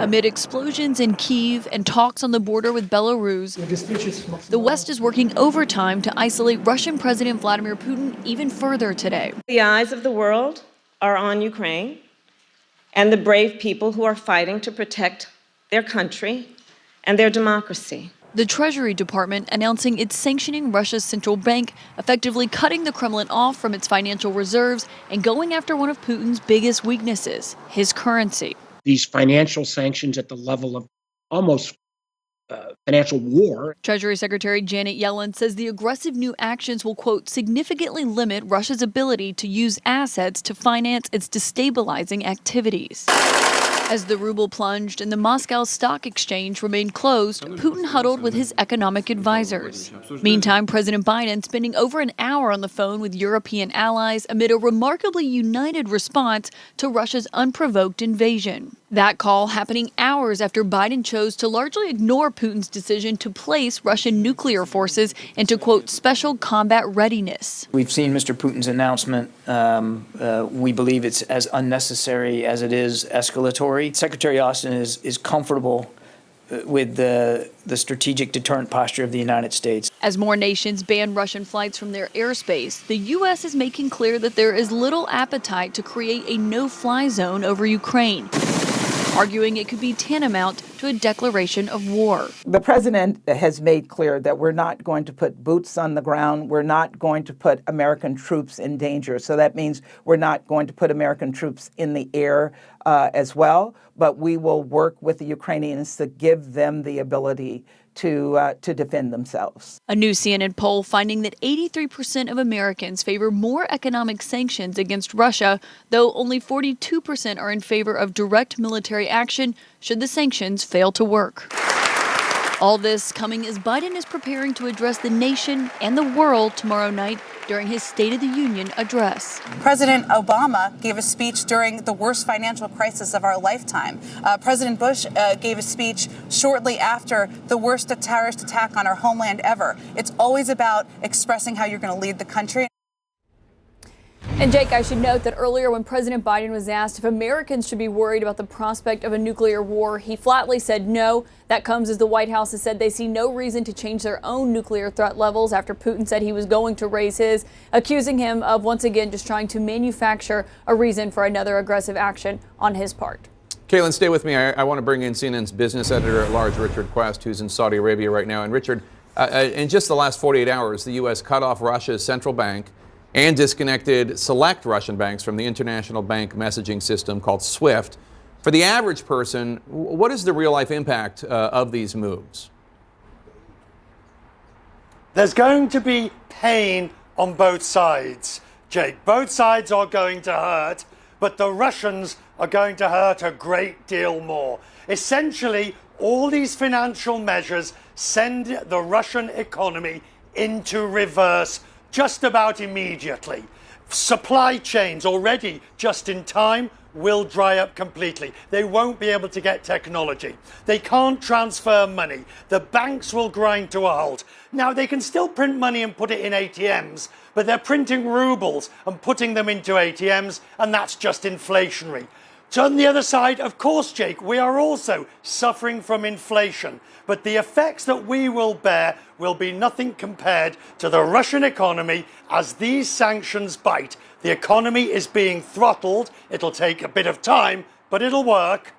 Amid explosions in Kyiv and talks on the border with Belarus, the West is working overtime to isolate Russian President Vladimir Putin even further today. The eyes of the world are on Ukraine and the brave people who are fighting to protect their country and their democracy. The Treasury Department announcing it's sanctioning Russia's central bank, effectively cutting the Kremlin off from its financial reserves and going after one of Putin's biggest weaknesses, his currency. These financial sanctions at the level of almost financial war. Treasury Secretary Janet Yellen says the aggressive new actions will, quote, significantly limit Russia's ability to use assets to finance its destabilizing activities. As the ruble plunged and the Moscow Stock Exchange remained closed, Putin huddled with his economic advisors. Meantime, President Biden spending over an hour on the phone with European allies amid a remarkably united response to Russia's unprovoked invasion. That call happening hours after Biden chose to largely ignore Putin's decision to place Russian nuclear forces into, quote, special combat readiness. We've seen Mr. Putin's announcement. We believe it's as unnecessary as it is escalatory. Secretary Austin is comfortable with the strategic deterrent posture of the United States. As more nations ban Russian flights from their airspace, the U.S. is making clear that there is little appetite to create a no-fly zone over Ukraine, arguing it could be tantamount to a declaration of war. The president has made clear that we're not going to put boots on the ground. We're not going to put American troops in danger. So that means we're not going to put American troops in the air as well. But we will work with the Ukrainians to give them the ability to defend themselves. A new CNN poll finding that 83% of Americans favor more economic sanctions against Russia, though only 42% are in favor of direct military action should the sanctions fail to work. All this coming as Biden is preparing to address the nation and the world tomorrow night during his State of the Union address. President Obama gave a speech during the worst financial crisis of our lifetime. President Bush gave a speech shortly after the worst terrorist attack on our homeland ever. It's always about expressing how you're going to lead the country. And Jake, I should note that earlier when President Biden was asked if Americans should be worried about the prospect of a nuclear war, he flatly said no. That comes as the White House has said they see no reason to change their own nuclear threat levels after Putin said he was going to raise his, accusing him of once again just trying to manufacture a reason for another aggressive action on his part. Caitlin, stay with me. I want to bring in CNN's business editor at large, Richard Quest, who's in Saudi Arabia right now. And Richard, in just the last 48 hours, the U.S. cut off Russia's central bank and disconnected select Russian banks from the international bank messaging system called SWIFT. For the average person, what is the real-life impact of these moves? There's going to be pain on both sides, Jake. Both sides are going to hurt, but the Russians are going to hurt a great deal more. Essentially, all these financial measures send the Russian economy into reverse just about immediately. Supply chains already just in time will dry up completely. They won't be able to get technology. They can't transfer money. The banks will grind to a halt. Now, they can still print money and put it in ATMs, but they're printing rubles and putting them into ATMs, and that's just inflationary. So on the other side, of course, Jake, we are also suffering from inflation. But the effects that we will bear will be nothing compared to the Russian economy as these sanctions bite. The economy is being throttled. It'll take a bit of time, but it'll work.